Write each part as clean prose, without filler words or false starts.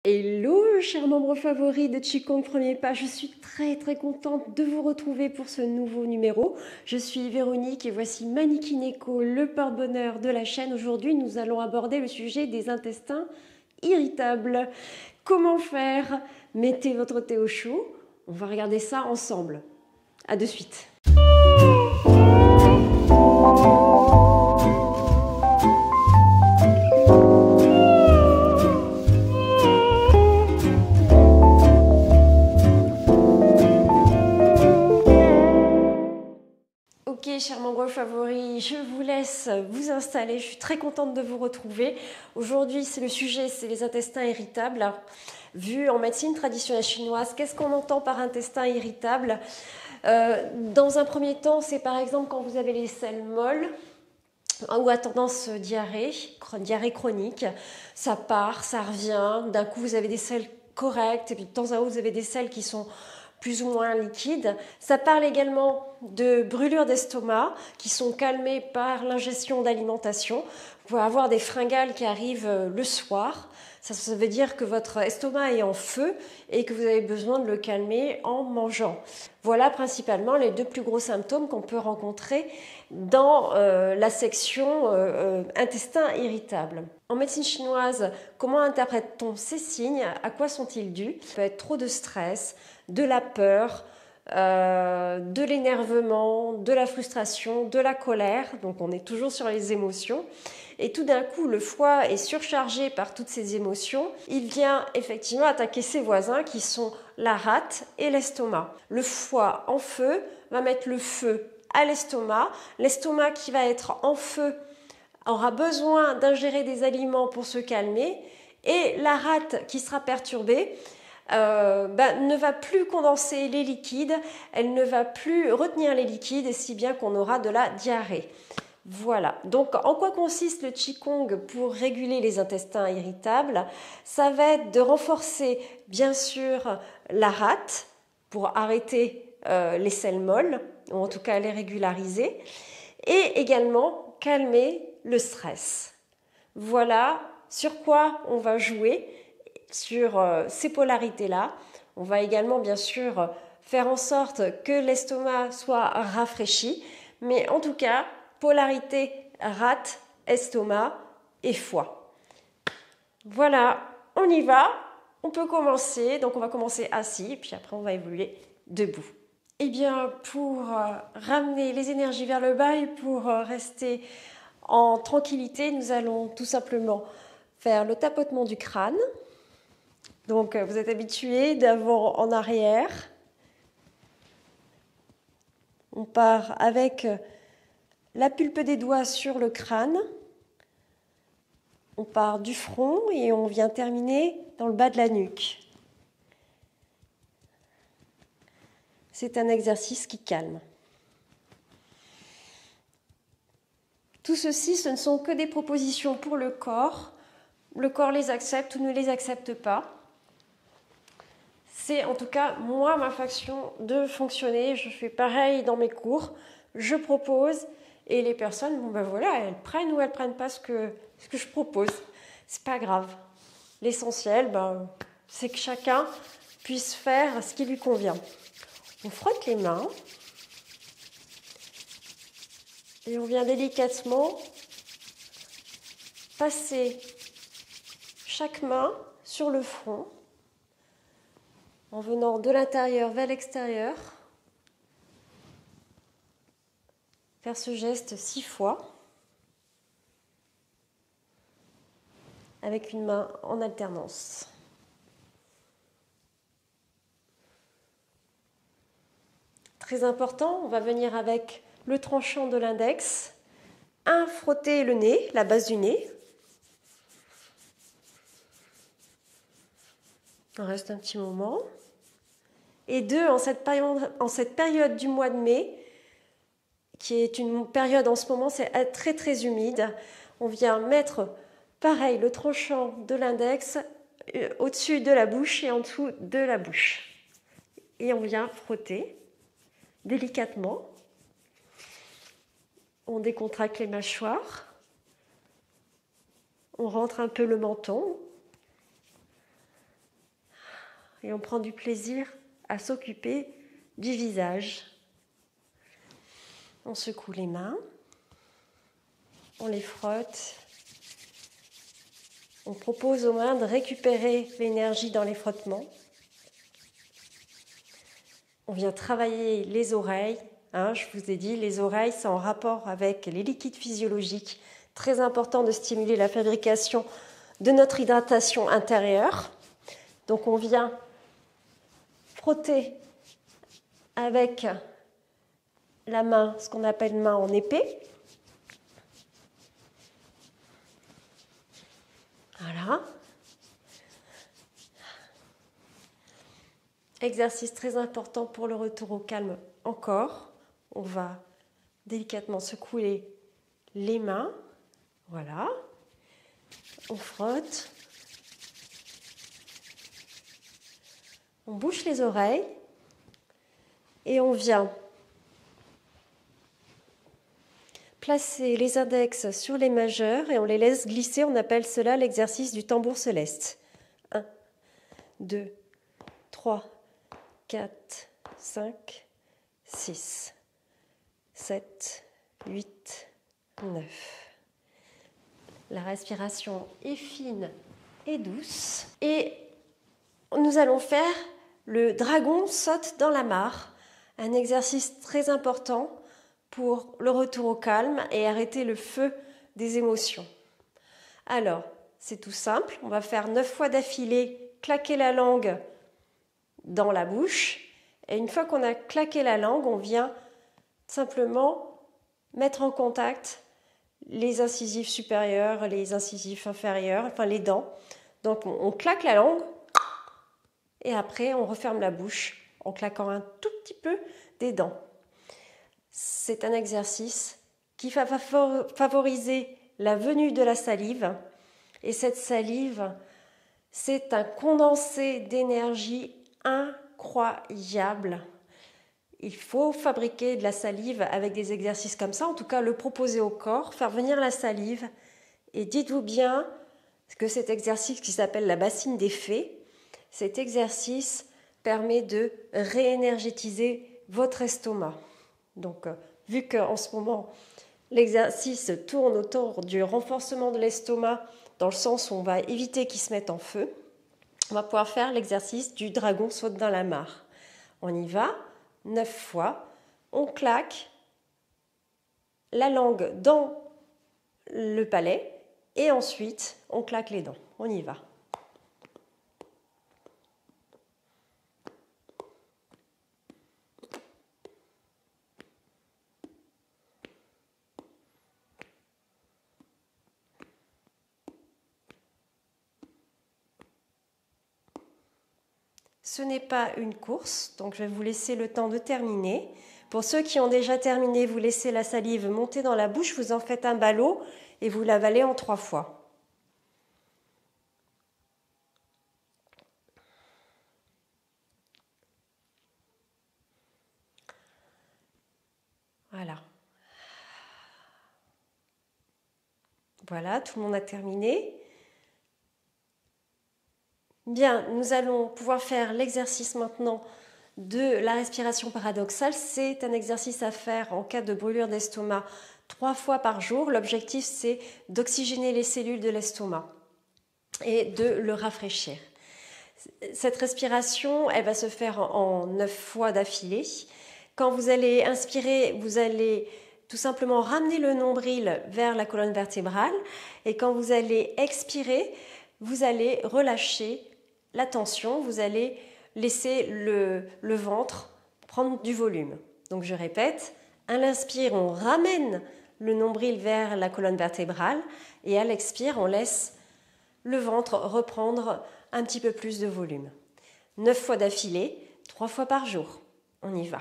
Hello, chers membres favoris de Qigong Premier Pas, je suis très contente de vous retrouver pour ce nouveau numéro. Je suis Véronique et voici Maniki Neko, le porte-bonheur de la chaîne. Aujourd'hui, nous allons aborder le sujet des intestins irritables. Comment faire? Mettez votre thé au chaud, on va regarder ça ensemble. À de suite. Ok, chers membres favoris, je vous laisse vous installer. Je suis très contente de vous retrouver. Aujourd'hui, le sujet, c'est les intestins irritables. Alors, vu en médecine traditionnelle chinoise, qu'est-ce qu'on entend par intestin irritable? Dans un premier temps, c'est par exemple quand vous avez les selles molles ou à tendance diarrhée chronique. Ça part, ça revient. D'un coup, vous avez des selles correctes et puis de temps à autre, vous avez des selles qui sont plus ou moins liquides. Ça parle également de brûlures d'estomac qui sont calmées par l'ingestion d'alimentation. Vous pouvez avoir des fringales qui arrivent le soir. Ça veut dire que votre estomac est en feu et que vous avez besoin de le calmer en mangeant. Voilà principalement les deux plus gros symptômes qu'on peut rencontrer dans la section intestin irritable. En médecine chinoise, comment interprète-t-on ces signes? À quoi sont-ils dus? Ça peut être trop de stress, de la peur, de l'énervement, de la frustration, de la colère. Donc on est toujours sur les émotions. Et tout d'un coup, le foie est surchargé par toutes ces émotions. Il vient effectivement attaquer ses voisins qui sont la rate et l'estomac. Le foie en feu va mettre le feu à l'estomac. L'estomac qui va être en feu aura besoin d'ingérer des aliments pour se calmer. Et la rate qui sera perturbée ne va plus condenser les liquides, elle ne va plus retenir les liquides, si bien qu'on aura de la diarrhée. Voilà, donc en quoi consiste le Qigong pour réguler les intestins irritables? Ça va être de renforcer bien sûr la rate pour arrêter les selles molles, ou en tout cas les régulariser, et également calmer le stress. Voilà sur quoi on va jouer, sur ces polarités-là. On va également bien sûr faire en sorte que l'estomac soit rafraîchi, mais en tout cas, polarité rate, estomac et foie. Voilà, on y va, on peut commencer. Donc on va commencer assis, puis après on va évoluer debout. Eh bien, pour ramener les énergies vers le bas et pour rester en tranquillité, nous allons tout simplement faire le tapotement du crâne. Donc vous êtes habitué d'avant en arrière. On part avec la pulpe des doigts sur le crâne. On part du front et on vient terminer dans le bas de la nuque. C'est un exercice qui calme. Tout ceci, ce ne sont que des propositions pour le corps. Le corps les accepte ou ne les accepte pas. C'est en tout cas moi ma façon de fonctionner. Je fais pareil dans mes cours. Je propose et les personnes, voilà, elles prennent ou elles prennent pas ce que je propose. C'est pas grave. L'essentiel, c'est que chacun puisse faire ce qui lui convient. On frotte les mains et on vient délicatement passer chaque main sur le front en venant de l'intérieur vers l'extérieur. Faire ce geste 6 fois avec une main en alternance. Très important, on va venir avec le tranchant de l'index. 1, frotter le nez, la base du nez. On reste un petit moment. Et 2, en cette période du mois de mai, qui est une période en ce moment, c'est très humide. On vient mettre, pareil, le tranchant de l'index au-dessus de la bouche et en dessous de la bouche. Et on vient frotter délicatement. On décontracte les mâchoires. On rentre un peu le menton. et on prend du plaisir à s'occuper du visage. On secoue les mains, on les frotte. On propose aux mains de récupérer l'énergie dans les frottements. On vient travailler les oreilles. Je vous ai dit, les oreilles, c'est en rapport avec les liquides physiologiques. Très important de stimuler la fabrication de notre hydratation intérieure. Donc on vient frotter avec la main, ce qu'on appelle main en épée. Voilà. Exercice très important pour le retour au calme encore. On va délicatement secouer les mains. Voilà. On frotte. On bouche les oreilles. Et on vient placer les index sur les majeurs et on les laisse glisser. On appelle cela l'exercice du tambour céleste. 1, 2, 3, 4, 5, 6, 7, 8, 9. La respiration est fine et douce. Et nous allons faire le dragon saute dans la mare. Un exercice très important pour le retour au calme et arrêter le feu des émotions. Alors, c'est tout simple. On va faire 9 fois d'affilée, claquer la langue dans la bouche. Et une fois qu'on a claqué la langue, on vient simplement mettre en contact les incisives supérieures, les incisives inférieures, enfin les dents. Donc on claque la langue et après on referme la bouche en claquant un tout petit peu des dents. C'est un exercice qui va favoriser la venue de la salive. Et cette salive, c'est un condensé d'énergie incroyable. Il faut fabriquer de la salive avec des exercices comme ça, en tout cas le proposer au corps, faire venir la salive. Et dites-vous bien que cet exercice qui s'appelle la bassine des fées, cet exercice permet de réénergétiser votre estomac. Donc, vu qu'en ce moment, l'exercice tourne autour du renforcement de l'estomac, dans le sens où on va éviter qu'il se mette en feu, on va pouvoir faire l'exercice du dragon saute dans la mare. On y va, 9 fois. On claque la langue dans le palais et ensuite, on claque les dents. On y va. Ce n'est pas une course, donc je vais vous laisser le temps de terminer. Pour ceux qui ont déjà terminé, vous laissez la salive monter dans la bouche, vous en faites un ballot et vous l'avalez en 3 fois. Voilà. Voilà, tout le monde a terminé. Bien, nous allons pouvoir faire l'exercice maintenant de la respiration paradoxale. C'est un exercice à faire en cas de brûlure d'estomac 3 fois par jour. L'objectif, c'est d'oxygéner les cellules de l'estomac et de le rafraîchir. Cette respiration, elle va se faire en 9 fois d'affilée. Quand vous allez inspirer, vous allez tout simplement ramener le nombril vers la colonne vertébrale. Et quand vous allez expirer, vous allez relâcher la tension, vous allez laisser le ventre prendre du volume. Donc je répète, à l'inspire, on ramène le nombril vers la colonne vertébrale et à l'expire, on laisse le ventre reprendre un petit peu plus de volume. 9 fois d'affilée, 3 fois par jour. On y va.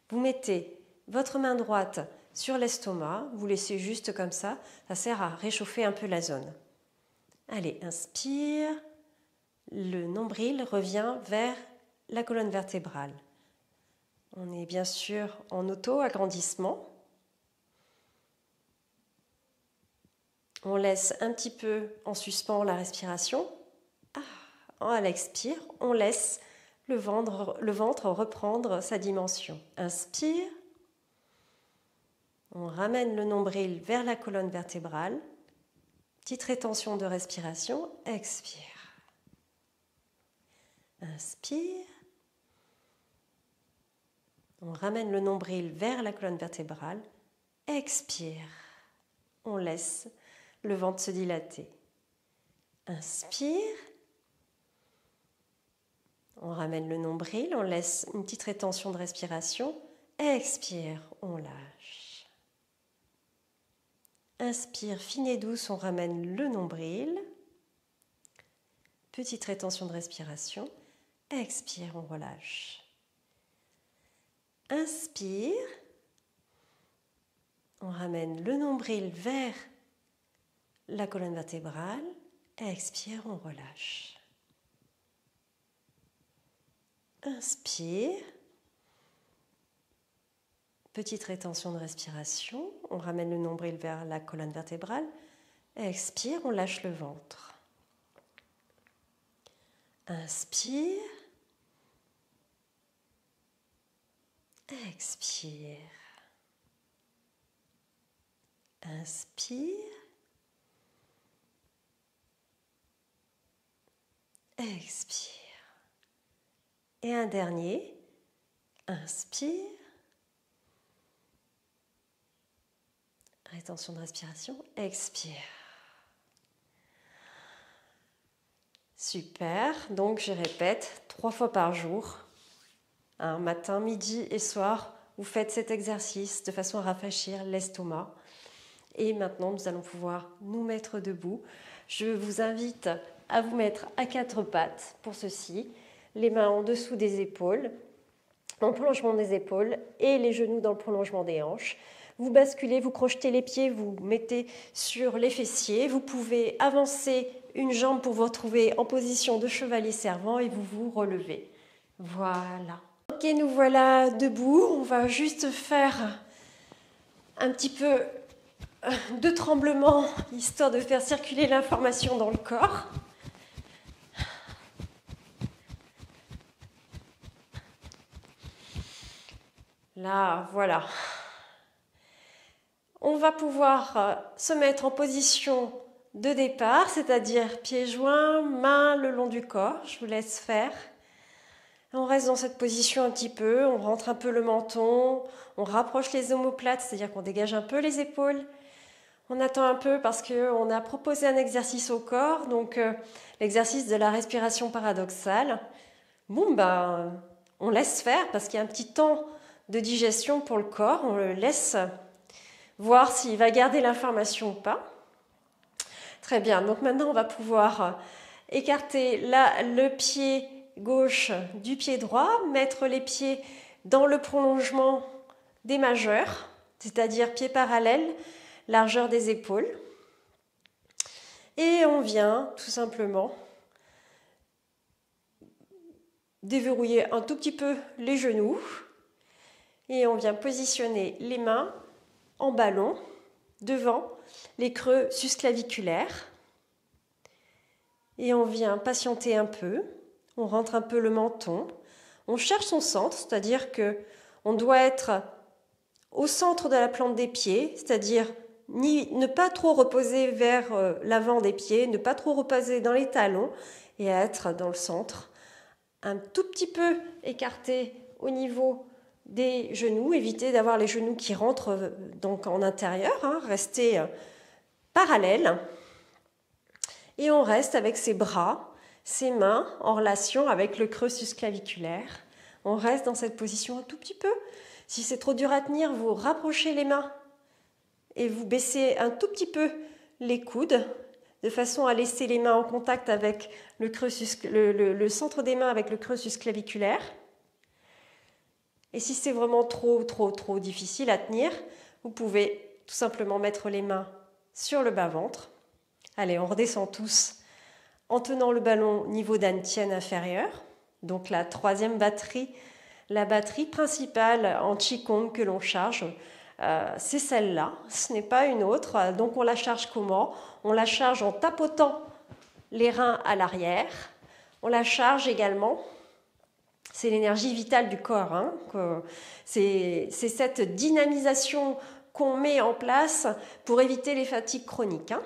Vous mettez votre main droite sur l'estomac, vous laissez juste comme ça sert à réchauffer un peu la zone. Allez, inspire, le nombril revient vers la colonne vertébrale. On est bien sûr en auto-agrandissement. On laisse un petit peu en suspens la respiration. À l'expire, on laisse le ventre reprendre sa dimension. Inspire. On ramène le nombril vers la colonne vertébrale. Petite rétention de respiration. Expire. Inspire. On ramène le nombril vers la colonne vertébrale. Expire. On laisse le ventre se dilater. Inspire. On ramène le nombril, on laisse une petite rétention de respiration. Expire, on lâche. Inspire, fine et douce, on ramène le nombril. Petite rétention de respiration. Expire, on relâche. Inspire. On ramène le nombril vers la colonne vertébrale. Expire, on relâche. Inspire. Petite rétention de respiration. On ramène le nombril vers la colonne vertébrale. Expire, on lâche le ventre. Inspire. Expire. Inspire. Expire. Et un dernier. Inspire. Rétention de respiration. Expire. Super. Donc, je répète 3 fois par jour. Matin, midi et soir, vous faites cet exercice de façon à rafraîchir l'estomac. Et maintenant, nous allons pouvoir nous mettre debout. Je vous invite à vous mettre à 4 pattes pour ceci. Les mains en dessous des épaules, dans le prolongement des épaules et les genoux dans le prolongement des hanches. Vous basculez, vous crochetez les pieds, vous mettez sur les fessiers. Vous pouvez avancer une jambe pour vous retrouver en position de chevalier servant et vous vous relevez. Voilà. Ok, nous voilà debout. On va juste faire un petit peu de tremblement, histoire de faire circuler l'information dans le corps. Là, voilà. On va pouvoir se mettre en position de départ, c'est-à-dire pieds joints, mains le long du corps. Je vous laisse faire. On reste dans cette position un petit peu, on rentre un peu le menton, on rapproche les omoplates, c'est-à-dire qu'on dégage un peu les épaules. On attend un peu parce qu'on a proposé un exercice au corps, donc l'exercice de la respiration paradoxale. Bon, on laisse faire parce qu'il y a un petit temps de digestion pour le corps, on le laisse voir s'il va garder l'information ou pas. Très bien, donc maintenant on va pouvoir écarter le pied gauche du pied droit, mettre les pieds dans le prolongement des majeurs, c'est-à-dire pieds parallèles, largeur des épaules. Et on vient tout simplement déverrouiller un tout petit peu les genoux. Et on vient positionner les mains en ballon devant les creux susclaviculaires. Et on vient patienter un peu. On rentre un peu le menton. On cherche son centre, c'est-à-dire qu'on doit être au centre de la plante des pieds, c'est-à-dire ne pas trop reposer vers l'avant des pieds, ne pas trop reposer dans les talons et être dans le centre. Un tout petit peu écarté au niveau des genoux, éviter d'avoir les genoux qui rentrent donc en intérieur, rester parallèle. Et on reste avec ses bras, ses mains en relation avec le creux susclaviculaire. On reste dans cette position un tout petit peu. Si c'est trop dur à tenir, vous rapprochez les mains et vous baissez un tout petit peu les coudes de façon à laisser les mains en contact avec le centre des mains avec le creux susclaviculaire. Et si c'est vraiment trop difficile à tenir, vous pouvez tout simplement mettre les mains sur le bas-ventre. Allez, on redescend tous en tenant le ballon niveau dantian inférieur. Donc la troisième batterie, la batterie principale en Qigong que l'on charge, c'est celle-là, ce n'est pas une autre. Donc on la charge comment ? On la charge en tapotant les reins à l'arrière, On la charge également. C'est l'énergie vitale du corps. Hein, c'est cette dynamisation qu'on met en place pour éviter les fatigues chroniques. Hein.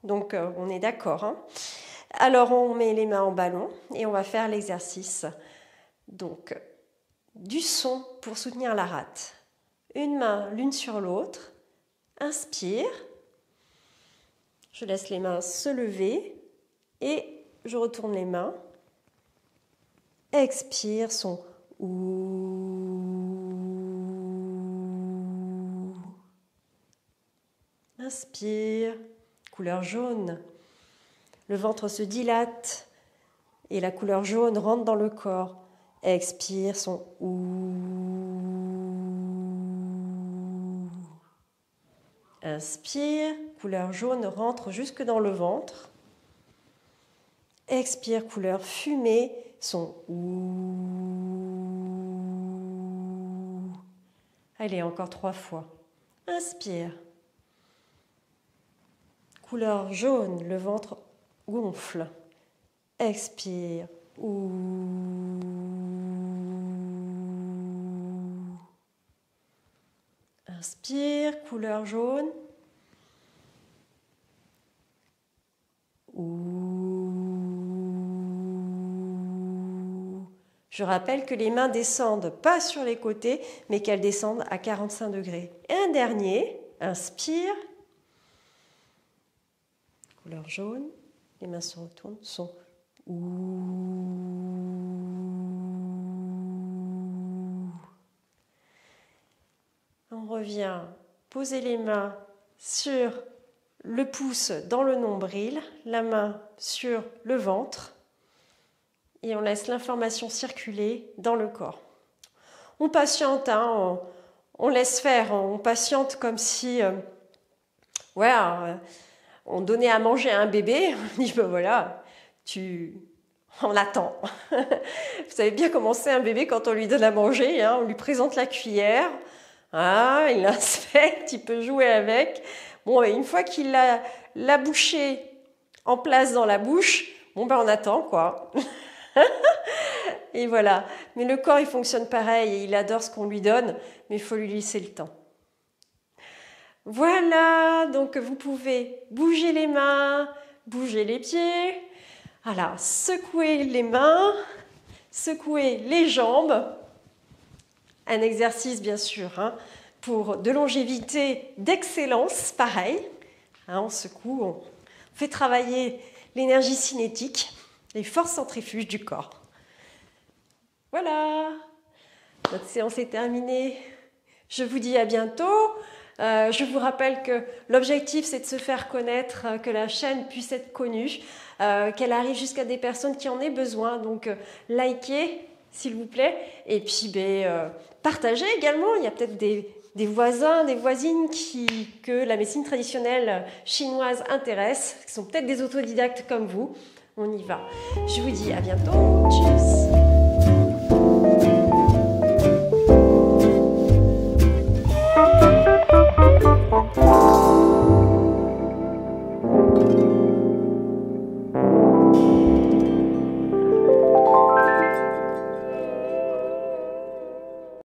Donc, on est d'accord. Hein. Alors, on met les mains en ballon et on va faire l'exercice. Donc, du son pour soutenir la rate. Une main l'une sur l'autre. Inspire. Je laisse les mains se lever et je retourne les mains. Expire, son ouh. Inspire, couleur jaune. Le ventre se dilate et la couleur jaune rentre dans le corps. Expire, son ouh. Inspire, couleur jaune rentre jusque dans le ventre. Expire, couleur fumée, son ouh. Allez, encore 3 fois. Inspire. Couleur jaune, le ventre gonfle. Expire. Ouh. Inspire, couleur jaune. Ouh. Je rappelle que les mains descendent pas sur les côtés, mais qu'elles descendent à 45 degrés. Et un dernier, inspire. Couleur jaune, les mains se retournent, son ouh. On revient, poser les mains sur le pouce dans le nombril, la main sur le ventre et on laisse l'information circuler dans le corps. On patiente, hein, on laisse faire, on patiente comme si on donnait à manger à un bébé, on dit ben voilà, on attend. Vous savez bien comment c'est un bébé quand on lui donne à manger, hein, on lui présente la cuillère, hein, il l'inspecte, il peut jouer avec. Bon, une fois qu'il a la bouchée en place dans la bouche, bon ben on attend quoi. Et voilà. Mais le corps il fonctionne pareil et il adore ce qu'on lui donne, mais il faut lui laisser le temps. Voilà, donc vous pouvez bouger les mains, bouger les pieds, voilà, secouer les mains, secouer les jambes. Un exercice bien sûr, hein, pour de longévité, d'excellence, pareil. Hein, on secoue, on fait travailler l'énergie cinétique, les forces centrifuges du corps. Voilà, notre séance est terminée. Je vous dis à bientôt. Je vous rappelle que l'objectif c'est de se faire connaître, que la chaîne puisse être connue, qu'elle arrive jusqu'à des personnes qui en aient besoin. Donc likez s'il vous plaît et puis partagez également. Il y a peut-être des voisins, des voisines que la médecine traditionnelle chinoise intéresse, qui sont peut-être des autodidactes comme vous. On y va. Je vous dis à bientôt. Tchuss.